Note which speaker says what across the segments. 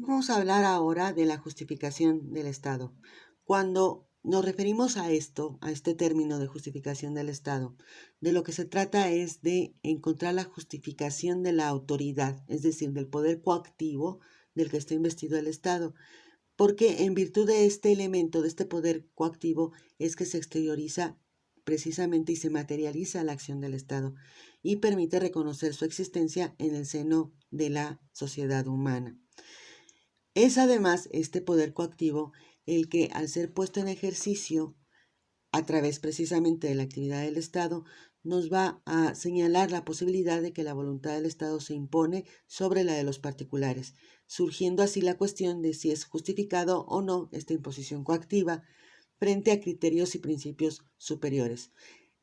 Speaker 1: Vamos a hablar ahora de la justificación del Estado. Cuando nos referimos a esto, a este término de justificación del Estado, de lo que se trata es de encontrar la justificación de la autoridad, es decir, del poder coactivo del que está investido el Estado, porque en virtud de este elemento, de este poder coactivo, es que se exterioriza precisamente y se materializa la acción del Estado y permite reconocer su existencia en el seno de la sociedad humana. Es además este poder coactivo el que, al ser puesto en ejercicio a través precisamente de la actividad del Estado, nos va a señalar la posibilidad de que la voluntad del Estado se impone sobre la de los particulares, surgiendo así la cuestión de si es justificado o no esta imposición coactiva frente a criterios y principios superiores.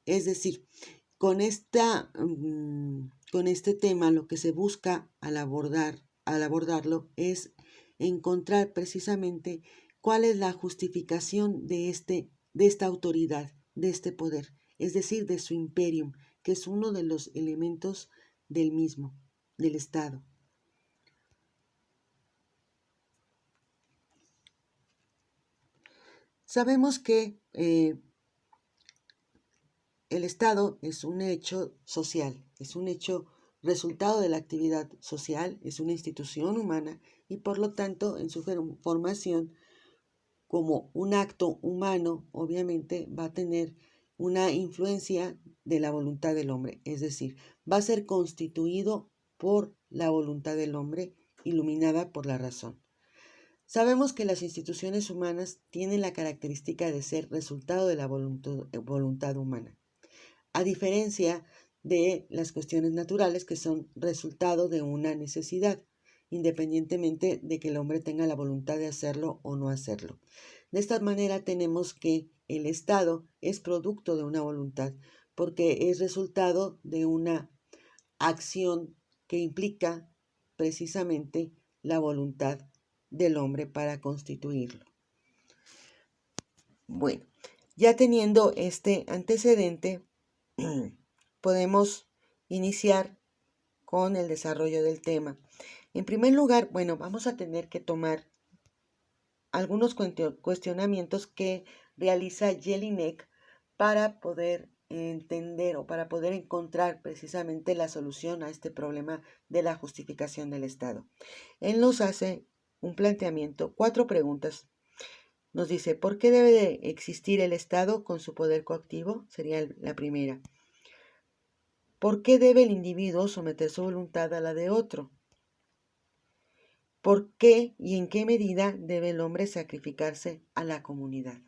Speaker 1: Es decir, con este tema lo que se busca al abordarlo es encontrar precisamente cuál es la justificación de esta autoridad, de este poder, es decir, de su imperium, que es uno de los elementos del mismo, del Estado. Sabemos que el Estado es un hecho social, es un hecho resultado de la actividad social, es una institución humana y por lo tanto en su formación como un acto humano obviamente va a tener una influencia de la voluntad del hombre, es decir, va a ser constituido por la voluntad del hombre iluminada por la razón. Sabemos que las instituciones humanas tienen la característica de ser resultado de la voluntad humana, a diferencia de las cuestiones naturales que son resultado de una necesidad, independientemente de que el hombre tenga la voluntad de hacerlo o no hacerlo. De esta manera tenemos que el Estado es producto de una voluntad, porque es resultado de una acción que implica precisamente la voluntad del hombre para constituirlo. Bueno, ya teniendo este antecedente, podemos iniciar con el desarrollo del tema. En primer lugar, bueno, vamos a tener que tomar algunos cuestionamientos que realiza Jelinek para poder entender o para poder encontrar precisamente la solución a este problema de la justificación del Estado. Él nos hace un planteamiento, 4 preguntas. Nos dice, ¿por qué debe de existir el Estado con su poder coactivo? Sería la primera. ¿Por qué debe el individuo someter su voluntad a la de otro? ¿Por qué y en qué medida debe el hombre sacrificarse a la comunidad?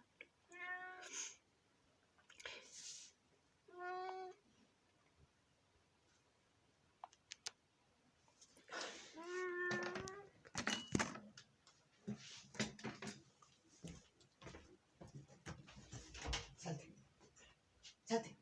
Speaker 1: Salte, salte.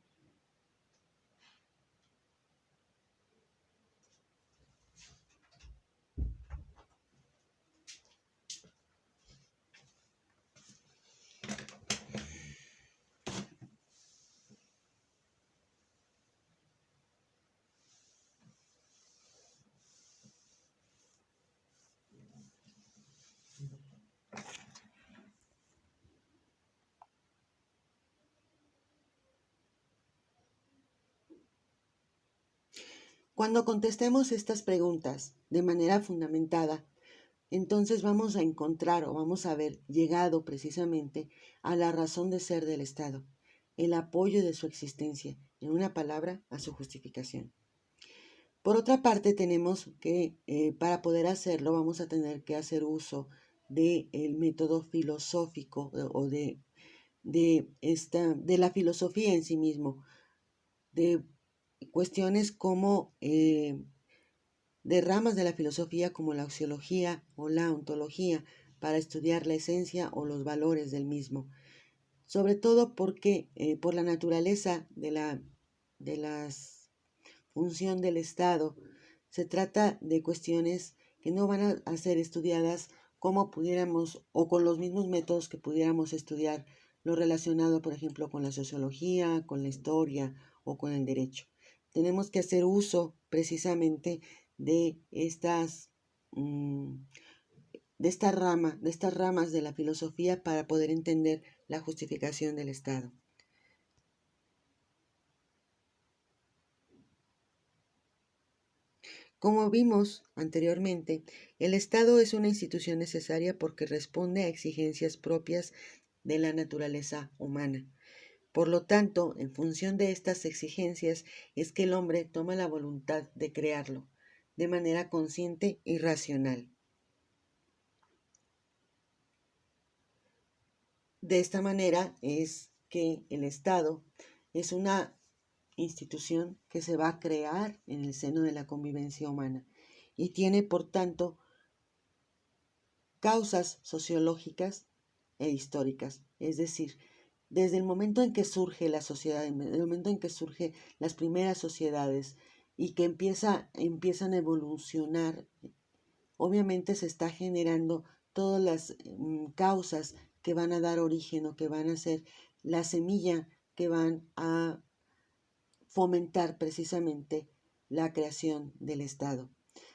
Speaker 1: Cuando contestemos estas preguntas de manera fundamentada, entonces vamos a encontrar o vamos a haber llegado precisamente a la razón de ser del Estado, el apoyo de su existencia, en una palabra, a su justificación. Por otra parte, tenemos que, para poder hacerlo, vamos a tener que hacer uso del método filosófico o de la filosofía en sí mismo, de cuestiones como de ramas de la filosofía como la axiología o la ontología para estudiar la esencia o los valores del mismo, sobre todo porque por la naturaleza de la función del Estado se trata de cuestiones que no van a ser estudiadas como pudiéramos o con los mismos métodos que pudiéramos estudiar lo relacionado, por ejemplo, con la sociología, con la historia o con el derecho. Tenemos que hacer uso precisamente de estas de estas ramas de la filosofía para poder entender la justificación del Estado. Como vimos anteriormente, el Estado es una institución necesaria porque responde a exigencias propias de la naturaleza humana. Por lo tanto, en función de estas exigencias es que el hombre toma la voluntad de crearlo, de manera consciente y racional. De esta manera es que el Estado es una institución que se va a crear en el seno de la convivencia humana y tiene, por tanto, causas sociológicas e históricas. Es decir, desde el momento en que surge la sociedad, desde el momento en que surgen las primeras sociedades y que empiezan a evolucionar, obviamente se está generando todas las causas que van a dar origen o que van a ser la semilla que van a fomentar precisamente la creación del Estado.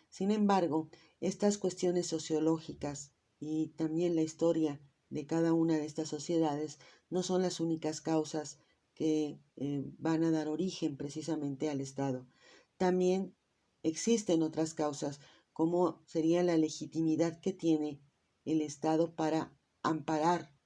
Speaker 1: Sin embargo, estas cuestiones sociológicas y también la historia de cada una de estas sociedades no son las únicas causas que van a dar origen precisamente al Estado. También existen otras causas, como sería la legitimidad que tiene el Estado para amparar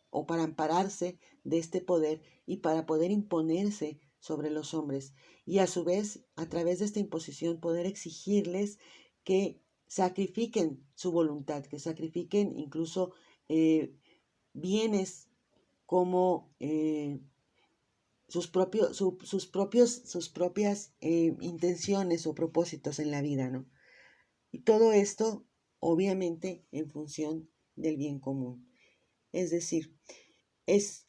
Speaker 1: o para ampararse de este poder y para poder imponerse sobre los hombres y a su vez a través de esta imposición poder exigirles que sacrifiquen su voluntad, que sacrifiquen incluso bienes como sus propias intenciones o propósitos en la vida, ¿no? Y todo esto obviamente en función del bien común. Es decir, es,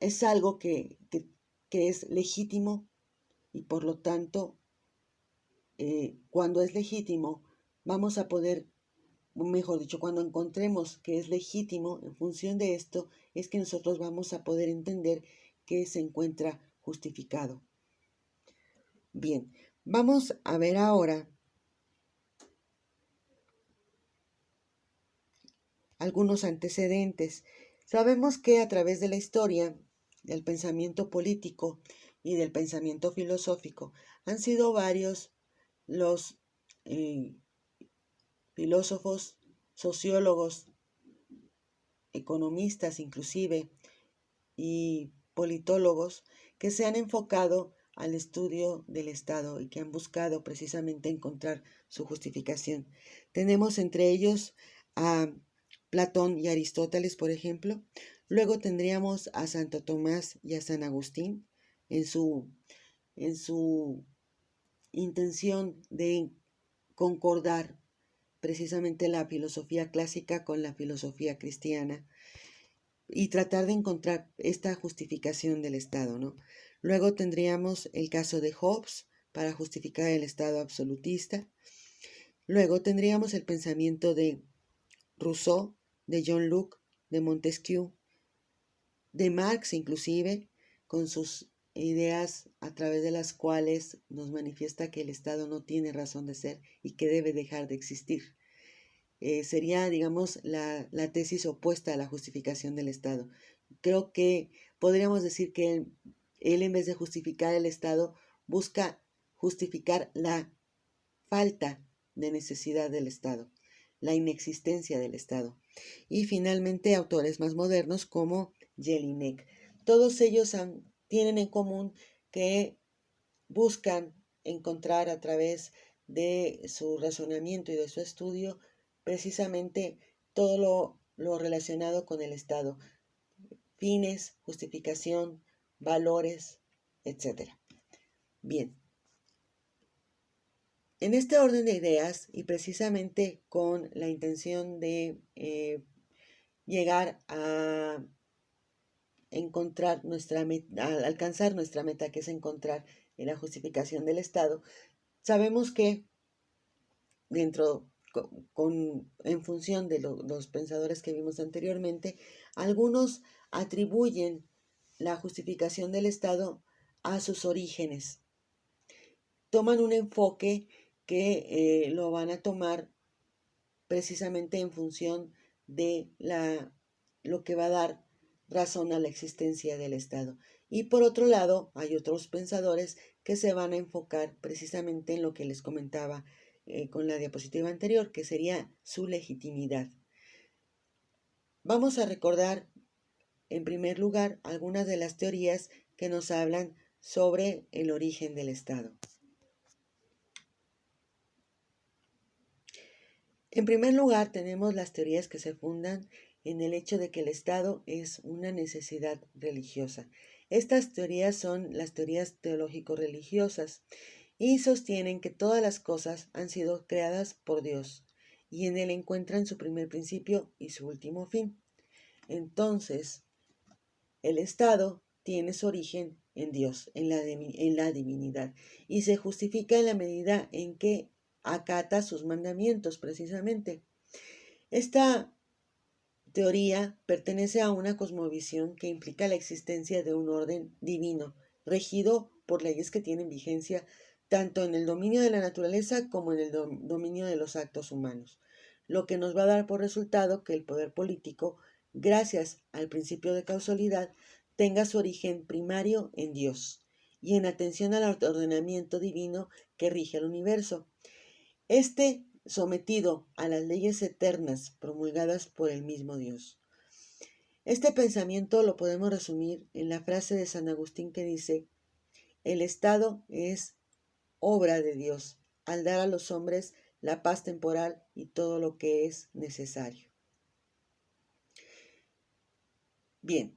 Speaker 1: es algo que es legítimo y por lo tanto, cuando es legítimo, vamos a poder, mejor dicho, cuando encontremos que es legítimo, en función de esto, es que nosotros vamos a poder entender que se encuentra justificado. Bien, vamos a ver ahora algunos antecedentes. Sabemos que a través de la historia, del pensamiento político y del pensamiento filosófico, han sido varios los filósofos, sociólogos, economistas inclusive, y politólogos que se han enfocado al estudio del Estado y que han buscado precisamente encontrar su justificación. Tenemos entre ellos a Platón y Aristóteles, por ejemplo. Luego tendríamos a Santo Tomás y a San Agustín en su intención de concordar precisamente la filosofía clásica con la filosofía cristiana y tratar de encontrar esta justificación del Estado, ¿no? Luego tendríamos el caso de Hobbes para justificar el Estado absolutista. Luego tendríamos el pensamiento de Rousseau, de John Locke, de Montesquieu, de Marx inclusive, con sus ideas a través de las cuales nos manifiesta que el Estado no tiene razón de ser y que debe dejar de existir. Sería, digamos, la tesis opuesta a la justificación del Estado. Creo que podríamos decir que él en vez de justificar el Estado busca justificar la falta de necesidad del Estado, la inexistencia del Estado. Y finalmente autores más modernos como Jelinek. Todos ellos tienen en común que buscan encontrar a través de su razonamiento y de su estudio precisamente todo lo relacionado con el Estado, fines, justificación, valores, etc. Bien, en este orden de ideas y precisamente con la intención de llegar a encontrar nuestra meta, a alcanzar nuestra meta, que es encontrar la justificación del Estado, sabemos que dentro, en función de los pensadores que vimos anteriormente, algunos atribuyen la justificación del Estado a sus orígenes. Toman un enfoque que lo van a tomar precisamente en función de lo que va a dar razón a la existencia del Estado. Y por otro lado, hay otros pensadores que se van a enfocar precisamente en lo que les comentaba con la diapositiva anterior, que sería su legitimidad. Vamos a recordar, en primer lugar, algunas de las teorías que nos hablan sobre el origen del Estado. En primer lugar, tenemos las teorías que se fundan en el hecho de que el Estado es una necesidad religiosa. Estas teorías son las teorías teológico-religiosas y sostienen que todas las cosas han sido creadas por Dios y en él encuentran su primer principio y su último fin. Entonces, el Estado tiene su origen en Dios, en la divinidad, y se justifica en la medida en que acata sus mandamientos, precisamente. Esta teoría pertenece a una cosmovisión que implica la existencia de un orden divino, regido por leyes que tienen vigencia tanto en el dominio de la naturaleza como en el dominio de los actos humanos, lo que nos va a dar por resultado que el poder político, gracias al principio de causalidad, tenga su origen primario en Dios y en atención al ordenamiento divino que rige el universo. Sometido a las leyes eternas promulgadas por el mismo Dios. Este pensamiento lo podemos resumir en la frase de San Agustín que dice: el Estado es obra de Dios al dar a los hombres la paz temporal y todo lo que es necesario. Bien,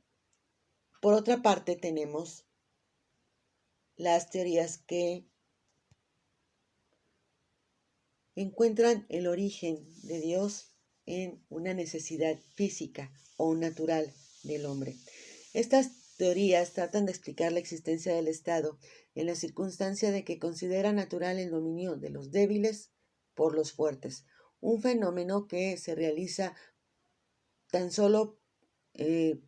Speaker 1: por otra parte tenemos las teorías que encuentran el origen de Dios en una necesidad física o natural del hombre. Estas teorías tratan de explicar la existencia del Estado en la circunstancia de que considera natural el dominio de los débiles por los fuertes, un fenómeno que se realiza tan solo en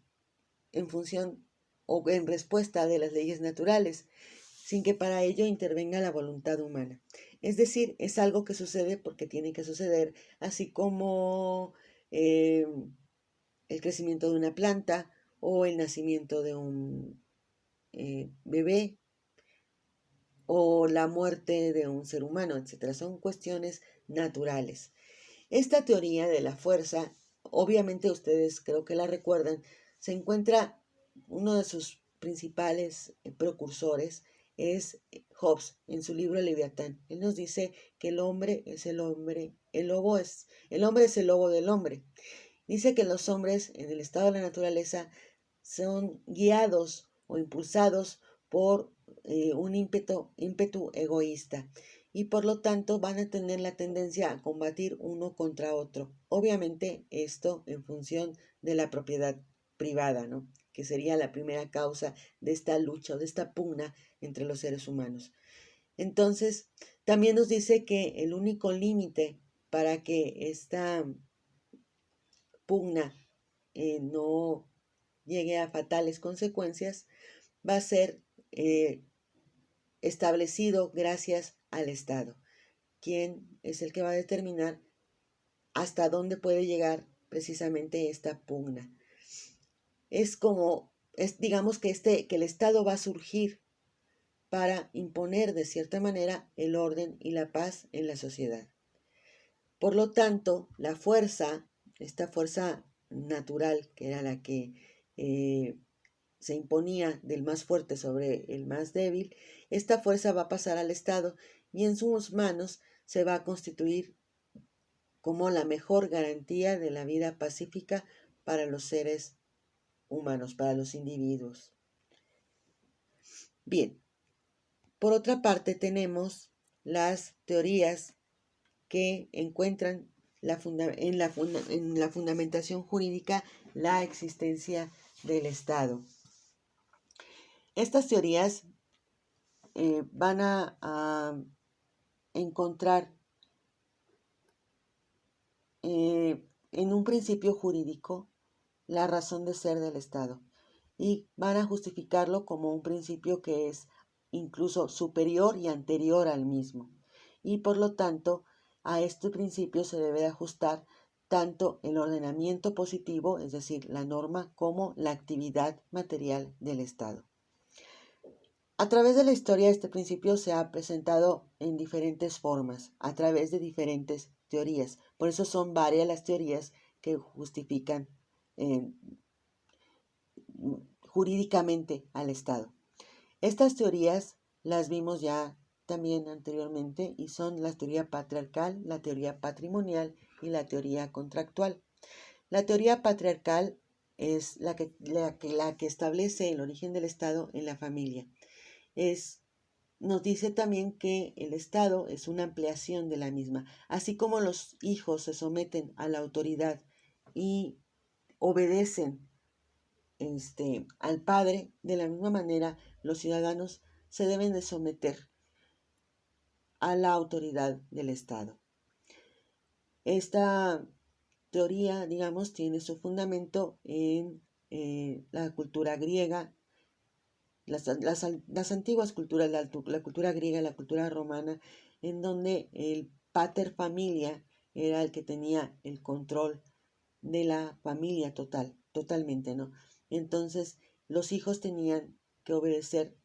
Speaker 1: función o en respuesta de las leyes naturales, sin que para ello intervenga la voluntad humana. Es decir, es algo que sucede porque tiene que suceder, así como el crecimiento de una planta o el nacimiento de un bebé o la muerte de un ser humano, etc. Son cuestiones naturales. Esta teoría de la fuerza, obviamente ustedes creo que la recuerdan, se encuentra uno de sus principales precursores es Hobbes en su libro Leviatán. Él nos dice que el hombre es el hombre, el hombre es el lobo del hombre. Dice que los hombres en el estado de la naturaleza son guiados o impulsados por un ímpetu egoísta y por lo tanto van a tener la tendencia a combatir uno contra otro. Obviamente esto en función de la propiedad privada, ¿no? Que sería la primera causa de esta lucha o de esta pugna entre los seres humanos. Entonces, también nos dice que el único límite para que esta pugna no llegue a fatales consecuencias va a ser establecido gracias al Estado, quien es el que va a determinar hasta dónde puede llegar precisamente esta pugna. Digamos que el Estado va a surgir para imponer de cierta manera el orden y la paz en la sociedad. Por lo tanto, esta fuerza natural, que era la que se imponía del más fuerte sobre el más débil, esta fuerza va a pasar al Estado y en sus manos se va a constituir como la mejor garantía de la vida pacífica para los seres humanos, para los individuos. Bien, por otra parte tenemos las teorías que encuentran en la fundamentación jurídica la existencia del Estado. Estas teorías van a encontrar en un principio jurídico la razón de ser del Estado y van a justificarlo como un principio que es incluso superior y anterior al mismo y por lo tanto A este principio se debe de ajustar tanto el ordenamiento positivo, es decir, la norma, como la actividad material del Estado. A través de la historia, este principio se ha presentado en diferentes formas, a través de diferentes teorías. Por eso son varias las teorías que justifican eh, jurídicamente al Estado. Estas teorías las vimos ya también anteriormente y son la teoría patriarcal, la teoría patrimonial y la teoría contractual. La teoría patriarcal es la que establece el origen del Estado en la familia. Nos dice también que el Estado es una ampliación de la misma, así como los hijos se someten a la autoridad y obedecen al padre, de la misma manera los ciudadanos se deben de someter a la autoridad del Estado. Esta teoría, digamos, tiene su fundamento en la cultura griega, las antiguas culturas, la cultura griega, la cultura romana, en donde el pater familia era el que tenía el control de la familia totalmente, ¿no? Entonces, los hijos tenían que obedecer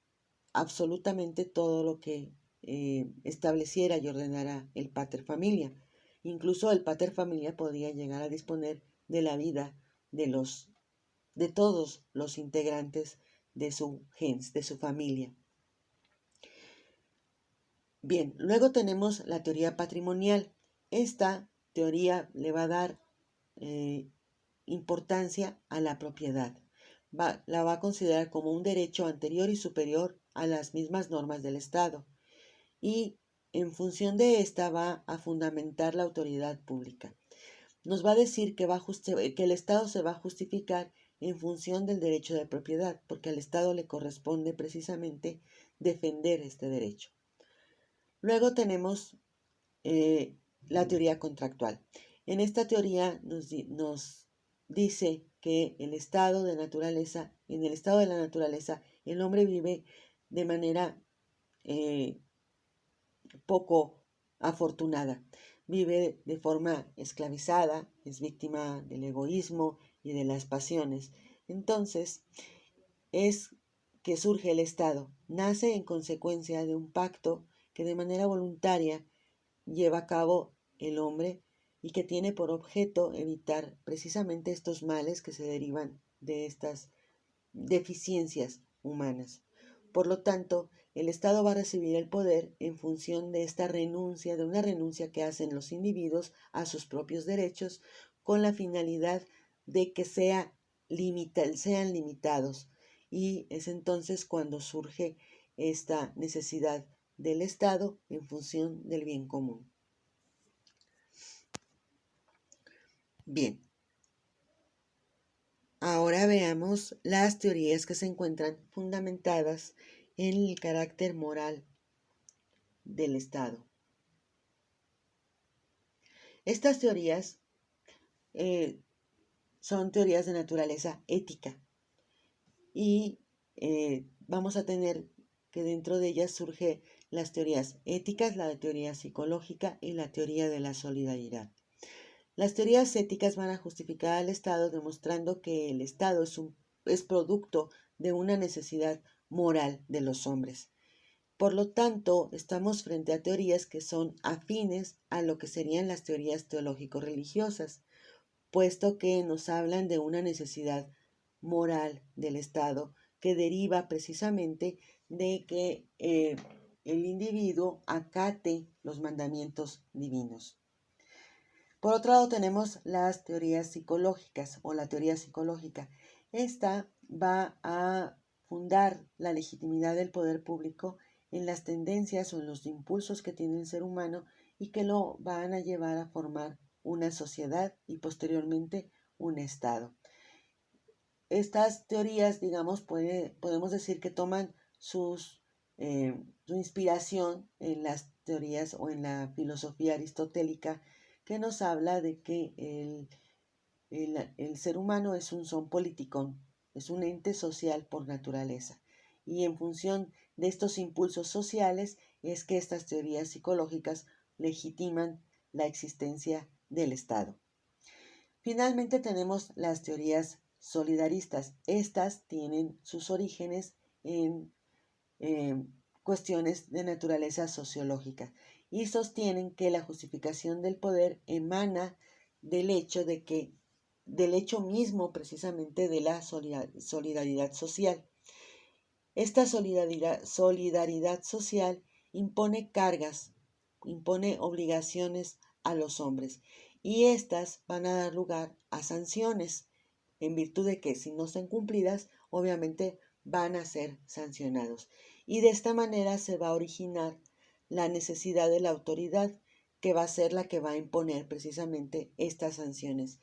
Speaker 1: absolutamente todo lo que estableciera y ordenara el pater familia. Incluso el pater familia podía llegar a disponer de la vida de todos los integrantes de su gens, de su familia. Bien, luego tenemos la teoría patrimonial. Esta teoría le va a dar importancia a la propiedad. La va a considerar como un derecho anterior y superior a las mismas normas del Estado. Y en función de esta va a fundamentar la autoridad pública. Nos va a decir que el Estado se va a justificar en función del derecho de propiedad, porque al Estado le corresponde precisamente defender este derecho. Luego tenemos la teoría contractual. En esta teoría nos dice que en el estado de la naturaleza, el hombre vive de manera poco afortunada. Vive de forma esclavizada, es víctima del egoísmo y de las pasiones. Entonces, es que surge el Estado. Nace en consecuencia de un pacto que de manera voluntaria lleva a cabo el hombre y que tiene por objeto evitar precisamente estos males que se derivan de estas deficiencias humanas. Por lo tanto, el Estado va a recibir el poder en función de esta renuncia, de una renuncia que hacen los individuos a sus propios derechos con la finalidad de que sean limitados. Y es entonces cuando surge esta necesidad del Estado en función del bien común. Bien, ahora veamos las teorías que se encuentran fundamentadas en el carácter moral del Estado. Estas teorías son teorías de naturaleza ética y vamos a tener que dentro de ellas surge las teorías éticas, la teoría psicológica y la teoría de la solidaridad. Las teorías éticas van a justificar al Estado demostrando que el Estado es producto de una necesidad moral de los hombres. Por lo tanto, estamos frente a teorías que son afines a lo que serían las teorías teológico-religiosas, puesto que nos hablan de una necesidad moral del Estado que deriva precisamente de que el individuo acate los mandamientos divinos. Por otro lado tenemos las teorías psicológicas o la teoría psicológica. Esta va a fundar la legitimidad del poder público en las tendencias o en los impulsos que tiene el ser humano y que lo van a llevar a formar una sociedad y posteriormente un Estado. Estas teorías, digamos, podemos decir que toman su inspiración en las teorías o en la filosofía aristotélica que nos habla de que el ser humano es un son politikon, es un ente social por naturaleza. Y en función de estos impulsos sociales es que estas teorías psicológicas legitiman la existencia del Estado. Finalmente tenemos las teorías solidaristas. Estas tienen sus orígenes en cuestiones de naturaleza sociológica y sostienen que la justificación del poder emana del hecho mismo precisamente de la solidaridad social. Esta solidaridad social impone cargas, impone obligaciones a los hombres y estas van a dar lugar a sanciones en virtud de que si no son cumplidas, obviamente van a ser sancionados. Y de esta manera se va a originar la necesidad de la autoridad que va a ser la que va a imponer precisamente estas sanciones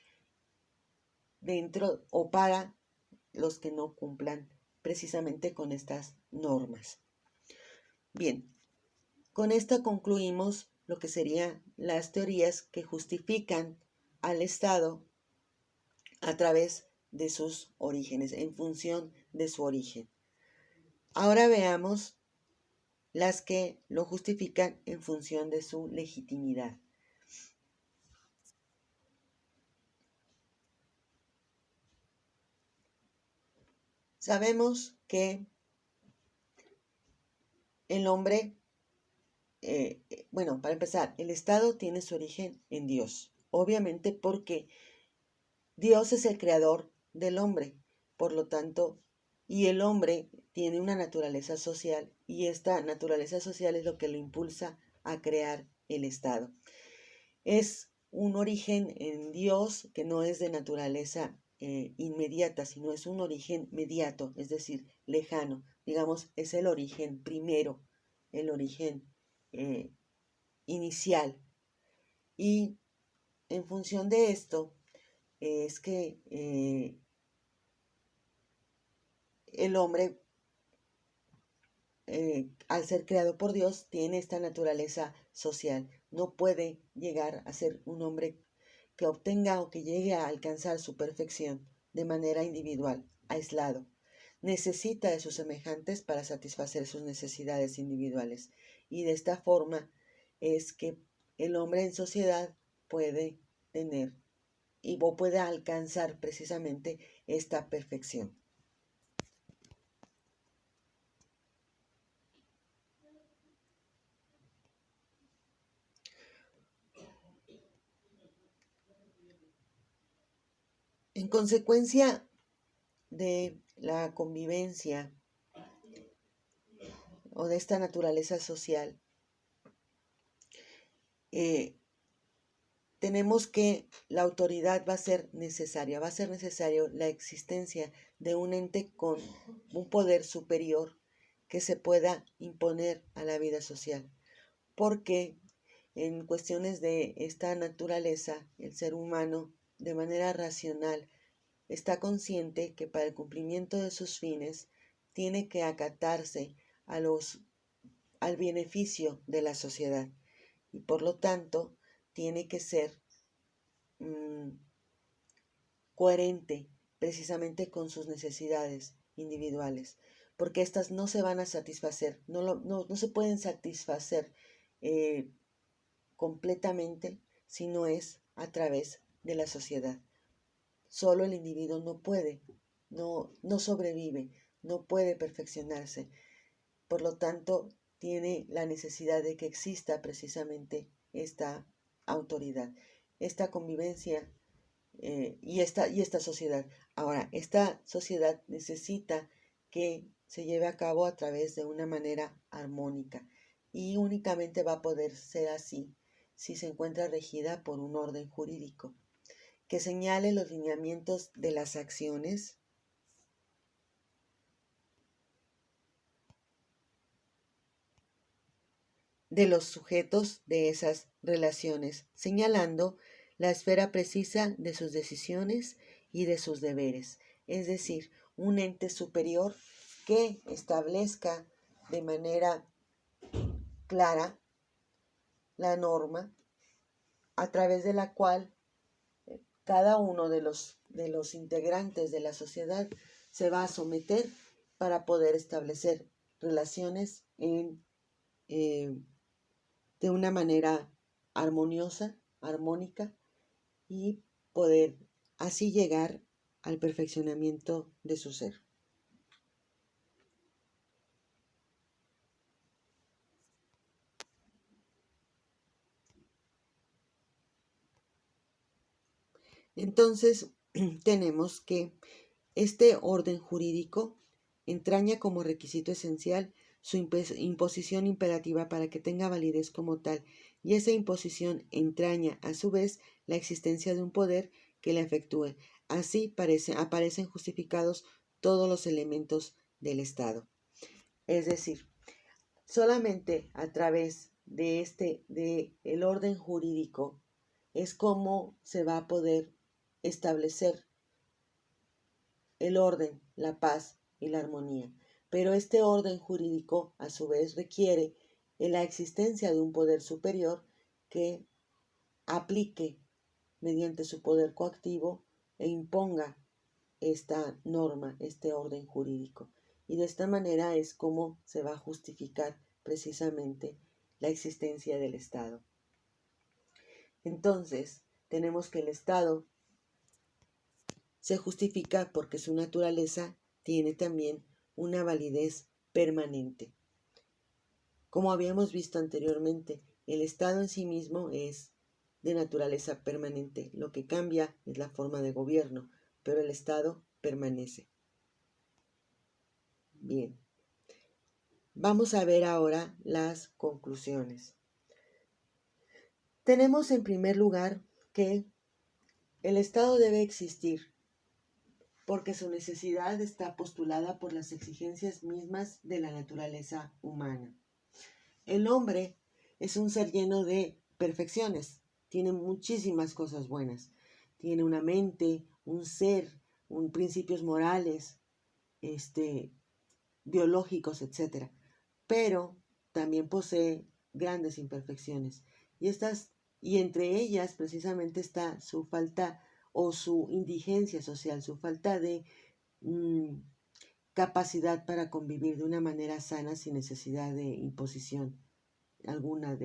Speaker 1: dentro o para los que no cumplan precisamente con estas normas. Bien, con esto concluimos lo que serían las teorías que justifican al Estado a través de sus orígenes, en función de su origen. Ahora veamos las que lo justifican en función de su legitimidad. Sabemos que el hombre, para empezar, el Estado tiene su origen en Dios, obviamente porque Dios es el creador del hombre, por lo tanto, y el hombre tiene una naturaleza social y esta naturaleza social es lo que lo impulsa a crear el Estado. Es un origen en Dios que no es de naturaleza inmediata, sino es un origen mediato, es decir, lejano. Digamos, es el origen primero, el origen inicial. Y en función de esto, es que el hombre, al ser creado por Dios, tiene esta naturaleza social. No puede llegar a ser un hombre que obtenga o que llegue a alcanzar su perfección de manera individual, aislado. Necesita de sus semejantes para satisfacer sus necesidades individuales. Y de esta forma es que el hombre en sociedad puede tener y puede alcanzar precisamente esta perfección. En consecuencia de la convivencia o de esta naturaleza social, tenemos que la autoridad va a ser necesario la existencia de un ente con un poder superior que se pueda imponer a la vida social, porque en cuestiones de esta naturaleza, el ser humano de manera racional está consciente que para el cumplimiento de sus fines tiene que acatarse al beneficio de la sociedad y por lo tanto tiene que ser coherente precisamente con sus necesidades individuales, porque éstas no se van a satisfacer, no se pueden satisfacer completamente si no es a través de la sociedad. Solo el individuo no sobrevive, no puede perfeccionarse. Por lo tanto, tiene la necesidad de que exista precisamente esta autoridad, esta convivencia y esta sociedad. Ahora, esta sociedad necesita que se lleve a cabo a través de una manera armónica y únicamente va a poder ser así si se encuentra regida por un orden jurídico que señale los lineamientos de las acciones, de los sujetos de esas relaciones, señalando la esfera precisa de sus decisiones y de sus deberes, es decir, un ente superior que establezca de manera clara la norma a través de la cual cada uno de los integrantes de la sociedad se va a someter para poder establecer relaciones de una manera armoniosa, armónica, y poder así llegar al perfeccionamiento de su ser. Entonces, tenemos que este orden jurídico entraña como requisito esencial su imposición imperativa para que tenga validez como tal, y esa imposición entraña a su vez la existencia de un poder que la efectúe. Así aparecen justificados todos los elementos del Estado. Es decir, solamente a través de el orden jurídico es como se va a poder establecer el orden, la paz y la armonía. Pero este orden jurídico, a su vez, requiere la existencia de un poder superior que aplique mediante su poder coactivo e imponga esta norma, este orden jurídico. Y de esta manera es como se va a justificar precisamente la existencia del Estado. Entonces, tenemos que el Estado se justifica porque su naturaleza tiene también una validez permanente. Como habíamos visto anteriormente, el Estado en sí mismo es de naturaleza permanente. Lo que cambia es la forma de gobierno, pero el Estado permanece. Bien, vamos a ver ahora las conclusiones. Tenemos en primer lugar que el Estado debe existir porque su necesidad está postulada por las exigencias mismas de la naturaleza humana. El hombre es un ser lleno de perfecciones, tiene muchísimas cosas buenas, tiene una mente, un ser, principios morales, biológicos, etc. Pero también posee grandes imperfecciones y entre ellas precisamente está su falta o su indigencia social, su falta de capacidad para convivir de una manera sana sin necesidad de imposición de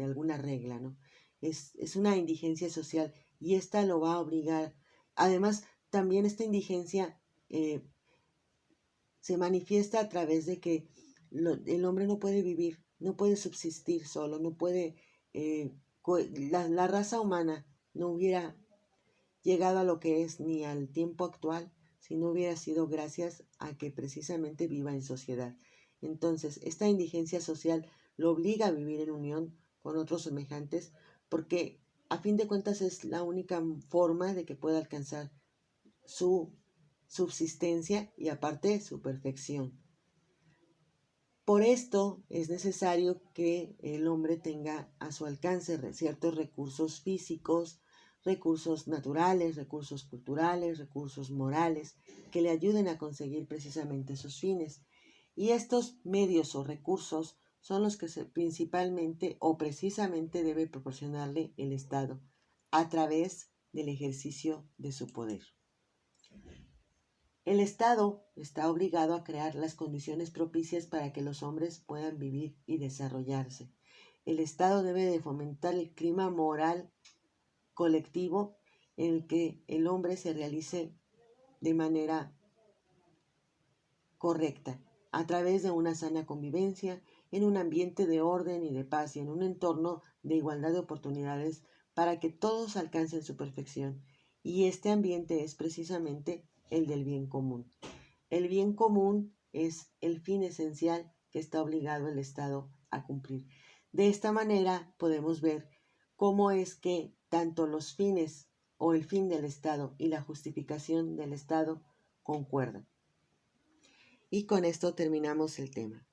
Speaker 1: alguna regla, ¿no? Es una indigencia social y esta lo va a obligar. Además, también esta indigencia se manifiesta a través de que el hombre no puede vivir, no puede subsistir solo, no puede, la raza humana no hubiera llegado a lo que es ni al tiempo actual si no hubiera sido gracias a que precisamente viva en sociedad. Entonces, esta indigencia social lo obliga a vivir en unión con otros semejantes porque a fin de cuentas es la única forma de que pueda alcanzar su subsistencia y aparte su perfección. Por esto es necesario que el hombre tenga a su alcance ciertos recursos físicos, recursos naturales, recursos culturales, recursos morales, que le ayuden a conseguir precisamente sus fines. Y estos medios o recursos son los que principalmente o precisamente debe proporcionarle el Estado a través del ejercicio de su poder. El Estado está obligado a crear las condiciones propicias para que los hombres puedan vivir y desarrollarse. El Estado debe de fomentar el clima moral colectivo en el que el hombre se realice de manera correcta, a través de una sana convivencia, en un ambiente de orden y de paz y en un entorno de igualdad de oportunidades para que todos alcancen su perfección. Y este ambiente es precisamente el del bien común. El bien común es el fin esencial que está obligado el Estado a cumplir. De esta manera podemos ver cómo es que tanto los fines o el fin del Estado y la justificación del Estado concuerdan. Y con esto terminamos el tema.